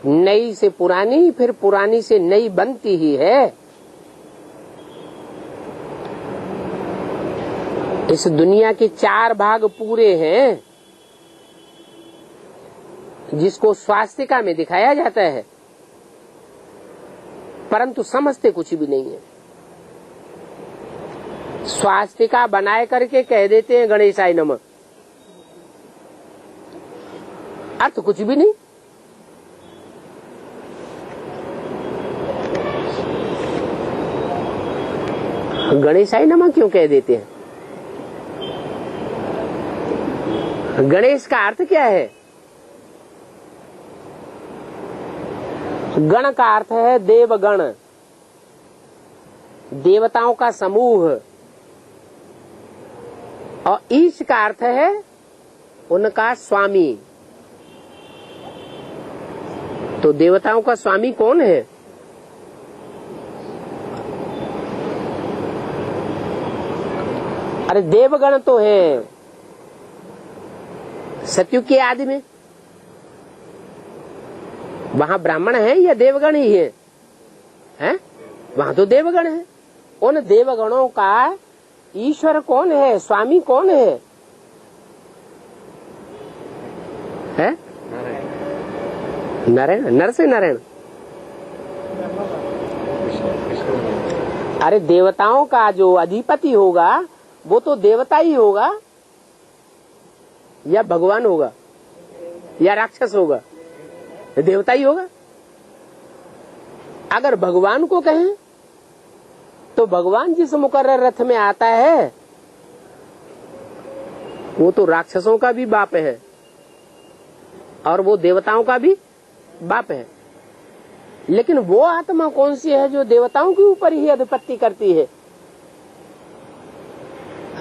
नई से पुरानी, फिर पुरानी से नई बनती ही है। इस दुनिया के 4 भाग पूरे हैं जिसको स्वास्तिका में दिखाया जाता है, परंतु समझते कुछ भी नहीं है। स्वास्तिका बनाए करके कह देते हैं गणेशाय नमः, अर्थ कुछ भी नहीं। गणेशाय नमः क्यों कह देते हैं? गणेश का अर्थ क्या है? गण का अर्थ है देवगण, देवताओं का समूह, और ईश का अर्थ है उनका स्वामी। तो देवताओं का स्वामी कौन है? अरे देवगण तो है सत्युग के आदि में। वहां ब्राह्मण है या देवगण ही है? हैं? वहां तो देवगण है। उन देवगणों का ईश्वर कौन है, स्वामी कौन है? हैं? नारायण, नर से नारायण। अरे देवताओं का जो अधिपति होगा वो तो देवता ही होगा या भगवान होगा या राक्षस होगा? देवता ही होगा। अगर भगवान को कहें तो भगवान जिस मुकर्रर रथ में आता है वो तो राक्षसों का भी बाप है और वो देवताओं का भी बाप है, लेकिन वो आत्मा कौन सी है जो देवताओं के ऊपर ही अधिपत्य करती है,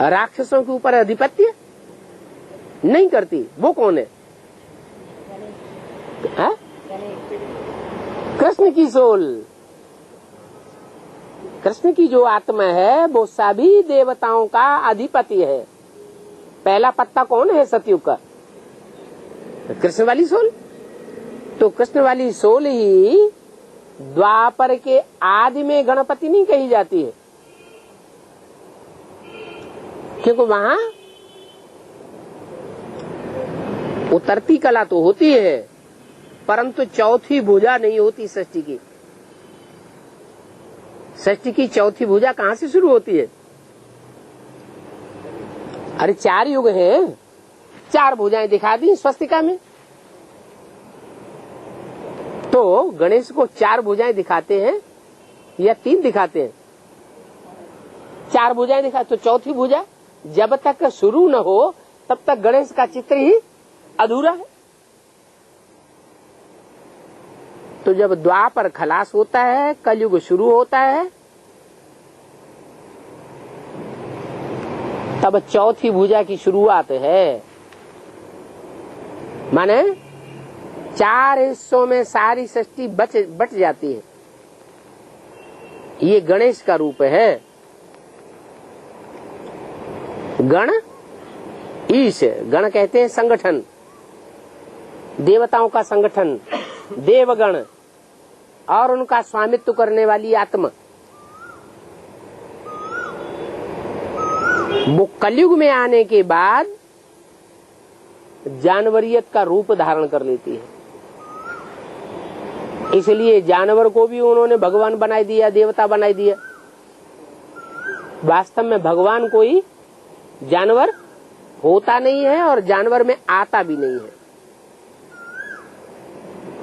राक्षसों के ऊपर अधिपत्य नहीं करती? वो कौन है? कृष्ण की सोल, कृष्ण की जो आत्मा है वो सभी देवताओं का अधिपति है। पहला पत्ता कौन है सतयुग का? कृष्ण वाली सोल। तो कृष्ण वाली सोल ही द्वापर के आदि में गणपति नहीं कही जाती है, क्योंकि वहां उतरती कला तो होती है परंतु चौथी भुजा नहीं होती सृष्टि की। सृष्टि की चौथी भुजा कहां से शुरू होती है? अरे 4 युग हैं, 4 भुजाएं दिखा दी स्वस्तिका में। तो गणेश को 4 भुजाएं दिखाते हैं या 3 दिखाते हैं? 4 भुजाएं दिखाते। तो चौथी भुजा जब तक शुरू न हो तब तक गणेश का चित्र ही अधूरा है। तो जब द्वापर खलास होता है, कलयुग शुरू होता है, तब चौथी भुजा की शुरुआत है। माने 4 हिस्सों में सारी सृष्टि बट जाती है। ये गणेश का रूप है। गण ईश, गण कहते हैं संगठन, देवताओं का संगठन, देवगण और उनका स्वामित्व करने वाली आत्मा। वो कलयुग में आने के बाद जानवरियत का रूप धारण कर लेती है। इसलिए जानवर को भी उन्होंने भगवान बनाई दिया, देवता बनाई दिया। वास्तव में भगवान कोई जानवर होता नहीं है और जानवर में आता भी नहीं है।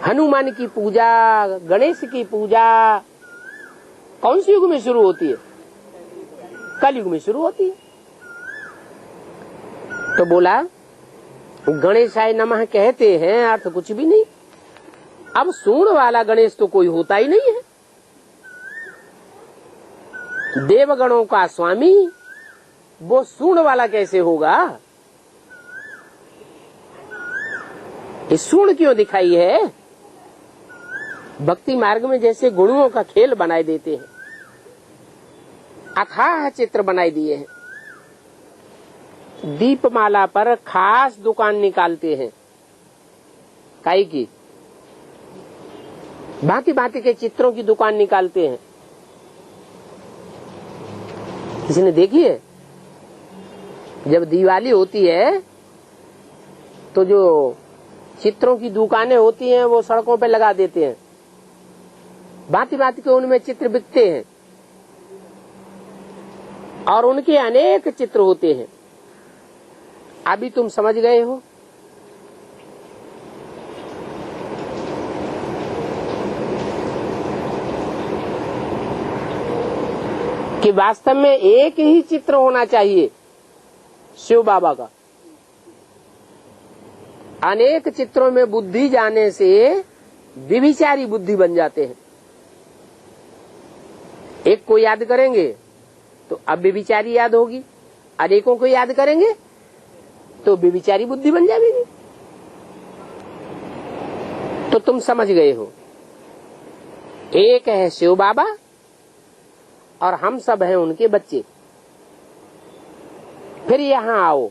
हनुमान की पूजा, गणेश की पूजा कौन सी युग में शुरू होती है? कलयुग में शुरू होती है। तो बोला गणेशाय नमः कहते हैं, अर्थ कुछ भी नहीं। अब सूंड वाला गणेश तो कोई होता ही नहीं है। देवगणों का स्वामी वो सूंड वाला कैसे होगा? ये सूंड क्यों दिखाई है? भक्ति मार्ग में जैसे गुणों का खेल बनाए देते हैं, अथाह चित्र बनाए दिए हैं। दीपमाला पर खास दुकान निकालते हैं काई की, भांति भांति के चित्रों की दुकान निकालते हैं। किसी ने देखी है? जब दिवाली होती है तो जो चित्रों की दुकानें होती हैं वो सड़कों पे लगा देते हैं, भांति भांति के उनमें चित्र बिकते हैं और उनके अनेक चित्र होते हैं। अभी तुम समझ गए हो कि वास्तव में एक ही चित्र होना चाहिए शिव बाबा का। अनेक चित्रों में बुद्धि जाने से व्यभिचारी बुद्धि बन जाते हैं। एक को याद करेंगे तो अब व्यभिचारी याद होगी, अनेकों को याद करेंगे तो व्यभिचारी बुद्धि बन जाएगी। तो तुम समझ गए हो, एक है शिव बाबा और हम सब हैं उनके बच्चे। फिर यहाँ आओ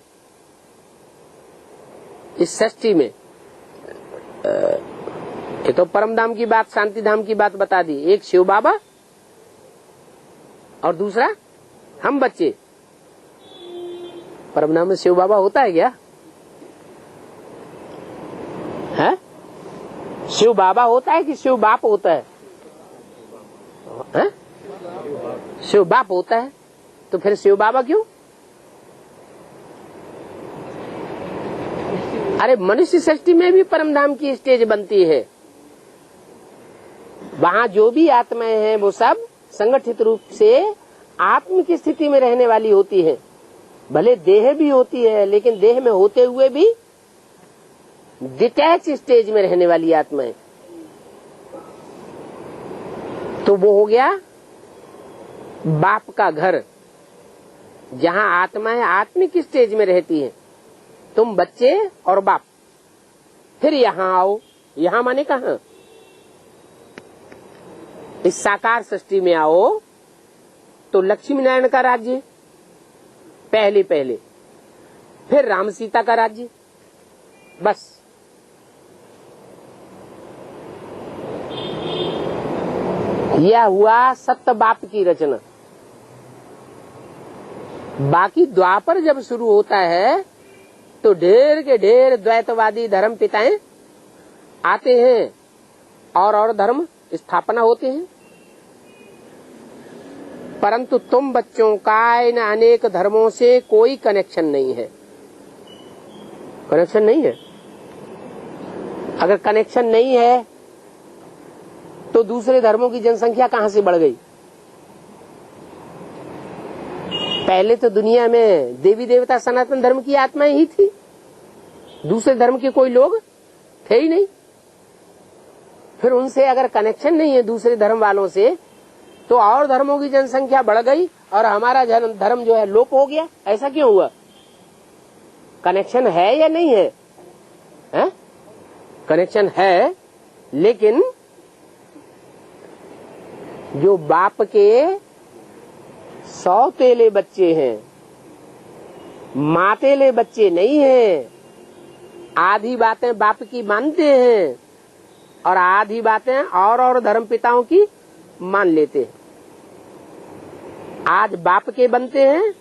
इस सृष्टि में। ये तो परम धाम की बात, शांति धाम की बात बता दी। एक शिव बाबा और दूसरा हम बच्चे। परम धाम में शिव बाबा होता है क्या? है? शिव बाबा होता है कि शिव बाप होता है? है? शिव बाप होता है तो फिर शिव बाबा क्यों? अरे मनुष्य सृष्टि में भी परम धाम की स्टेज बनती है। वहां जो भी आत्माएं हैं वो सब संगठित रूप से आत्म की स्थिति में रहने वाली होती है। भले देह भी होती है, लेकिन देह में होते हुए भी डिटैच स्टेज में रहने वाली आत्मा है। तो वो हो गया बाप का घर, जहां आत्माएं आत्मिक स्टेज में रहती हैं। तुम बच्चे और बाप। फिर यहां आओ। यहां माने कहां? इस साकार सृष्टि में आओ तो लक्ष्मी नारायण का राज्य पहले पहले, फिर राम सीता का राज्य। बस यह हुआ सत्य बाप की रचना। बाकी द्वापर जब शुरू होता है तो ढेर के ढेर द्वैतवादी धर्म पिताएं आते हैं और धर्म स्थापना होते हैं। परंतु तुम बच्चों का इन अनेक धर्मों से कोई कनेक्शन नहीं है। कनेक्शन नहीं है। अगर कनेक्शन नहीं है तो दूसरे धर्मों की जनसंख्या कहां से बढ़ गई? पहले तो दुनिया में देवी देवता सनातन धर्म की आत्माएं ही थी, दूसरे धर्म के कोई लोग थे ही नहीं। फिर उनसे अगर कनेक्शन नहीं है दूसरे धर्म वालों से, तो और धर्मों की जनसंख्या बढ़ गई और हमारा धर्म जो है लोप हो गया। ऐसा क्यों हुआ? कनेक्शन है या नहीं है? कनेक्शन है, लेकिन जो बाप के सौतेले बच्चे हैं, मातेले बच्चे नहीं हैं। आधी बातें बाप की मानते हैं और आधी बातें और धर्म पिताओं की मान लेते हैं। आज बाप के बनते हैं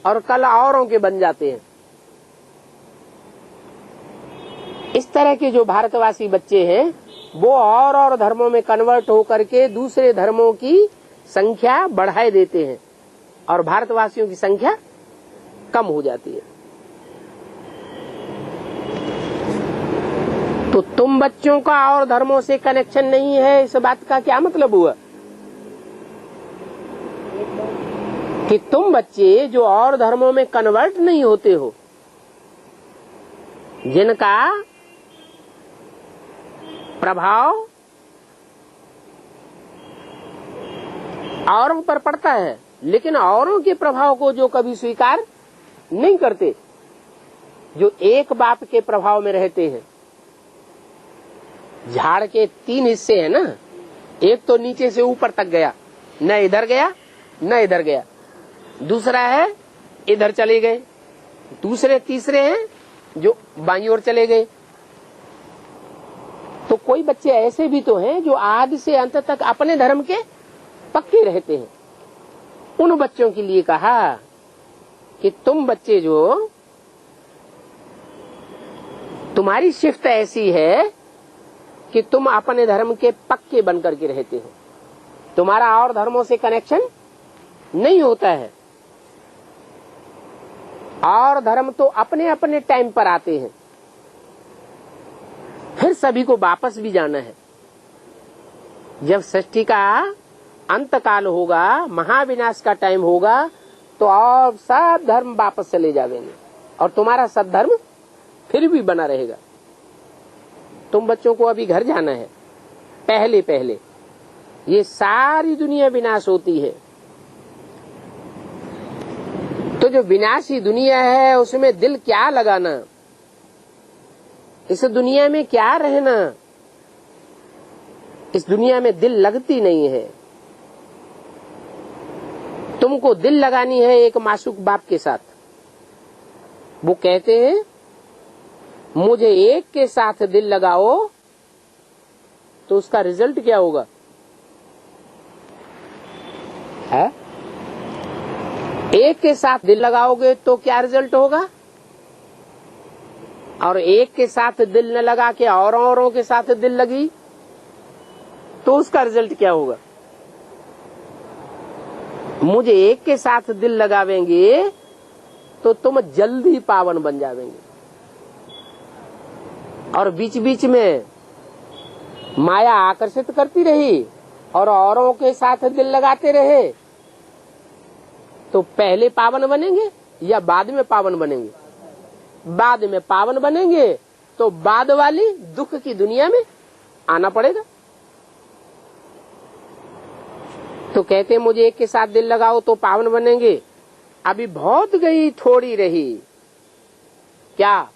और कल औरों के बन जाते हैं। इस तरह के जो भारतवासी बच्चे हैं वो और धर्मों में कन्वर्ट होकर के दूसरे धर्मों की संख्या बढ़ाए देते हैं और भारतवासियों की संख्या कम हो जाती है। तो तुम बच्चों का और धर्मों से कनेक्शन नहीं है, इस बात का क्या मतलब हुआ? कि तुम बच्चे जो और धर्मों में कन्वर्ट नहीं होते हो, जिनका प्रभाव औरों पर पड़ता है, लेकिन औरों के प्रभाव को जो कभी स्वीकार नहीं करते, जो एक बाप के प्रभाव में रहते हैं। झाड़ के 3 हिस्से हैं ना, एक तो नीचे से ऊपर तक गया, न इधर गया न इधर गया। दूसरा है इधर चले गए। दूसरे तीसरे हैं जो बाईं ओर चले गए। तो कोई बच्चे ऐसे भी तो हैं जो आदि से अंत तक अपने धर्म के पक्के रहते हैं। उन बच्चों के लिए कहा कि तुम बच्चे जो, तुम्हारी शिफ्ट ऐसी है कि तुम अपने धर्म के पक्के बनकर के रहते हो। तुम्हारा और धर्मों से कनेक्शन नहीं होता है। और धर्म तो अपने अपने टाइम पर आते हैं, फिर सभी को वापस भी जाना है। जब सृष्टि का अंत काल होगा, महाविनाश का टाइम होगा, तो और सब धर्म वापस चले जाएंगे और तुम्हारा सद्धर्म फिर भी बना रहेगा। तुम बच्चों को अभी घर जाना है। पहले पहले ये सारी दुनिया विनाश होती है, तो जो विनाशी दुनिया है उसमें दिल क्या लगाना, इस दुनिया में क्या रहना। इस दुनिया में दिल लगती नहीं है। तुमको दिल लगानी है एक मासूक बाप के साथ। वो कहते हैं मुझे एक के साथ दिल लगाओ, तो उसका रिजल्ट क्या होगा? है? एक के साथ दिल लगाओगे तो क्या रिजल्ट होगा? और एक के साथ दिल न लगा के औरों के साथ दिल लगी तो उसका रिजल्ट क्या होगा? मुझे एक के साथ दिल लगावेंगे तो तुम जल्दी पावन बन जावेंगे, और बीच बीच में माया आकर्षित करती रही और औरों के साथ दिल लगाते रहे तो पहले पावन बनेंगे या बाद में पावन बनेंगे? बाद में पावन बनेंगे तो बाद वाली दुख की दुनिया में आना पड़ेगा। तो कहते हैं मुझे एक के साथ दिल लगाओ तो पावन बनेंगे। अभी बहुत गई थोड़ी रही, क्या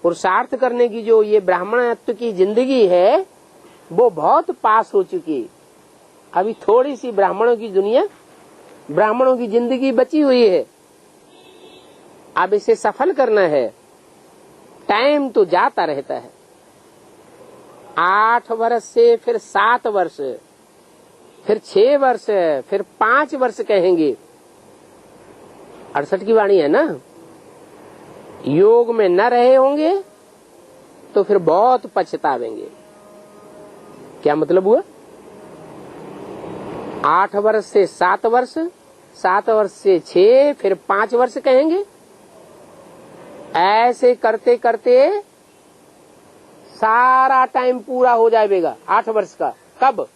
पुरुषार्थ करने की जो ये ब्राह्मणत्व की जिंदगी है वो बहुत पास हो चुकी। अभी थोड़ी सी ब्राह्मणों की दुनिया, ब्राह्मणों की जिंदगी बची हुई है। अब इसे सफल करना है। टाइम तो जाता रहता है। 8 वर्ष से फिर 7 वर्ष, फिर 6 वर्ष, फिर 5 वर्ष कहेंगे। 68 की वाणी है ना। योग में न रहे होंगे तो फिर बहुत पछतावेंगे। क्या मतलब हुआ? 8 वर्ष से 7 वर्ष, 7 वर्ष से 6, फिर 5 वर्ष कहेंगे। ऐसे करते करते सारा टाइम पूरा हो जाएगा 8 वर्ष का। कब?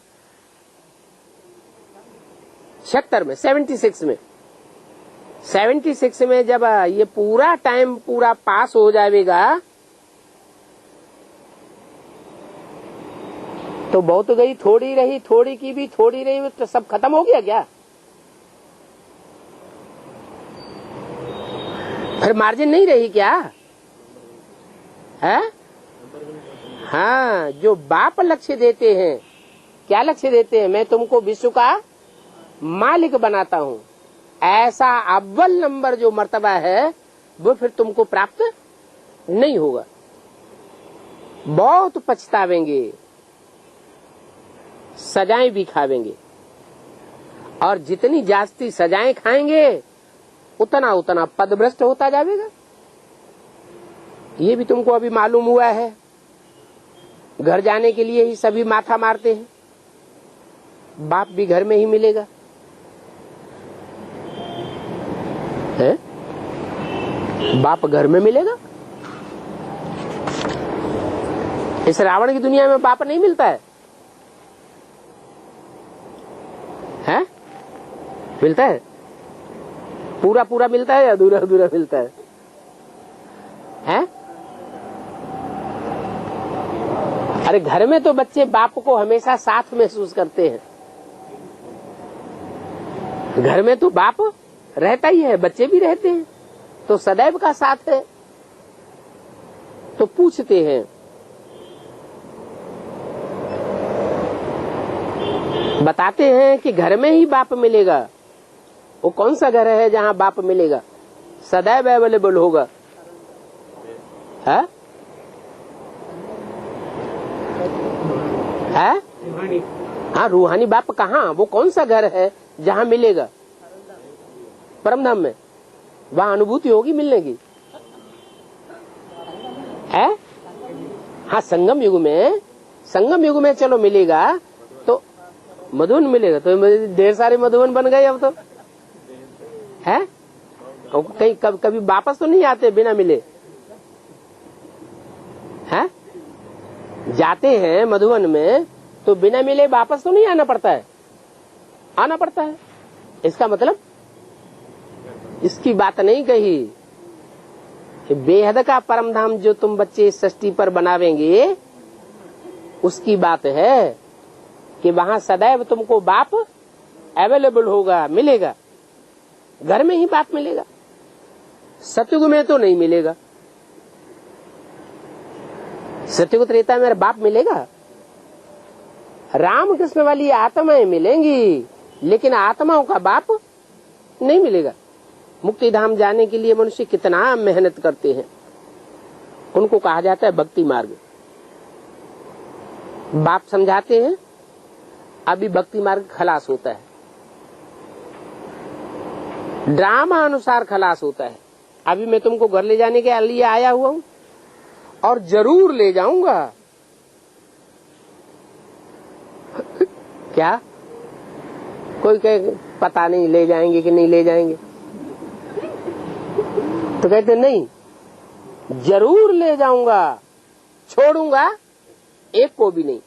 76 में, 76 में। 76 में जब ये पूरा टाइम पूरा पास हो जाएगा तो बहुत गई थोड़ी रही, थोड़ी की भी थोड़ी रही, तो सब खत्म हो गया क्या? फिर मार्जिन नहीं रही क्या? है? हाँ, जो बाप लक्ष्य देते हैं, क्या लक्ष्य देते हैं? मैं तुमको विश्व का मालिक बनाता हूँ। ऐसा अव्वल नंबर जो मर्तबा है वो फिर तुमको प्राप्त नहीं होगा। बहुत पछतावेंगे, सजाएं भी खावेंगे, और जितनी जास्ती सजाएं खाएंगे उतना उतना पदभ्रष्ट होता जाएगा। ये भी तुमको अभी मालूम हुआ है। घर जाने के लिए ही सभी माथा मारते हैं। बाप भी घर में ही मिलेगा है? बाप घर में मिलेगा। इस रावण की दुनिया में बाप नहीं मिलता है? हैं? मिलता है? पूरा पूरा मिलता है या अधूरा अधूरा मिलता है? हैं? अरे घर में तो बच्चे बाप को हमेशा साथ महसूस करते हैं। घर में तो बाप रहता ही है, बच्चे भी रहते हैं, तो सदैव का साथ है। तो पूछते हैं, बताते हैं कि घर में ही बाप मिलेगा। वो कौन सा घर है जहाँ बाप मिलेगा? सदैव अवेलेबल होगा। है? है? हाँ, रूहानी बाप कहाँ? वो कौन सा घर है जहाँ मिलेगा? परमधाम में। वहाँ अनुभूति होगी मिलने की। है? हाँ, संगम युग में चलो मिलेगा तो मधुबन मिलेगा। तो ढेर सारे मधुबन बन गए अब तो। है? कहीं कभी वापस तो नहीं आते बिना मिले? है? जाते हैं मधुबन में तो बिना मिले वापस तो नहीं आना पड़ता है? आना पड़ता है। इसका मतलब इसकी बात नहीं कही कि बेहद का परम धाम जो तुम बच्चे इस सृष्टि पर बनावेंगे उसकी बात है कि वहां सदैव तुमको बाप अवेलेबल होगा, मिलेगा। घर में ही बाप मिलेगा। सतयुग में तो नहीं मिलेगा। सतयुग त्रेता में बाप मिलेगा। राम कृष्ण वाली आत्माएं मिलेंगी लेकिन आत्माओं का बाप नहीं मिलेगा। मुक्ति धाम जाने के लिए मनुष्य कितना मेहनत करते हैं, उनको कहा जाता है भक्ति मार्ग। बाप समझाते हैं, अभी भक्ति मार्ग खलास होता है, ड्रामा अनुसार खलास होता है। अभी मैं तुमको घर ले जाने के लिए आया हुआ हूं और जरूर ले जाऊंगा। क्या? कोई कहे पता नहीं ले जाएंगे कि नहीं ले जाएंगे, तो कहते नहीं, जरूर ले जाऊंगा, छोड़ूंगा एक को भी नहीं।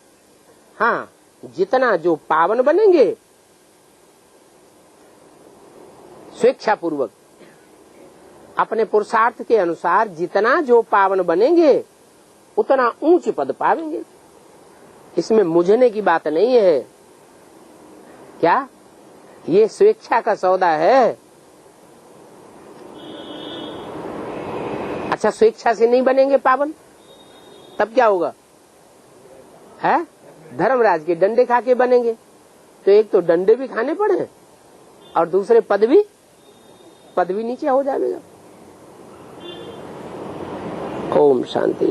हाँ, जितना जो पावन बनेंगे स्वेच्छा पूर्वक अपने पुरुषार्थ के अनुसार जितना जो पावन बनेंगे उतना ऊंच पद पावेंगे। इसमें मुझने की बात नहीं है। क्या ये स्वेच्छा का सौदा है? अच्छा, स्वेच्छा से नहीं बनेंगे पावन, तब क्या होगा? है धर्मराज के डंडे खा के बनेंगे। तो एक तो डंडे भी खाने पड़े और दूसरे पद भी नीचे हो जाएगा। ओम शांति।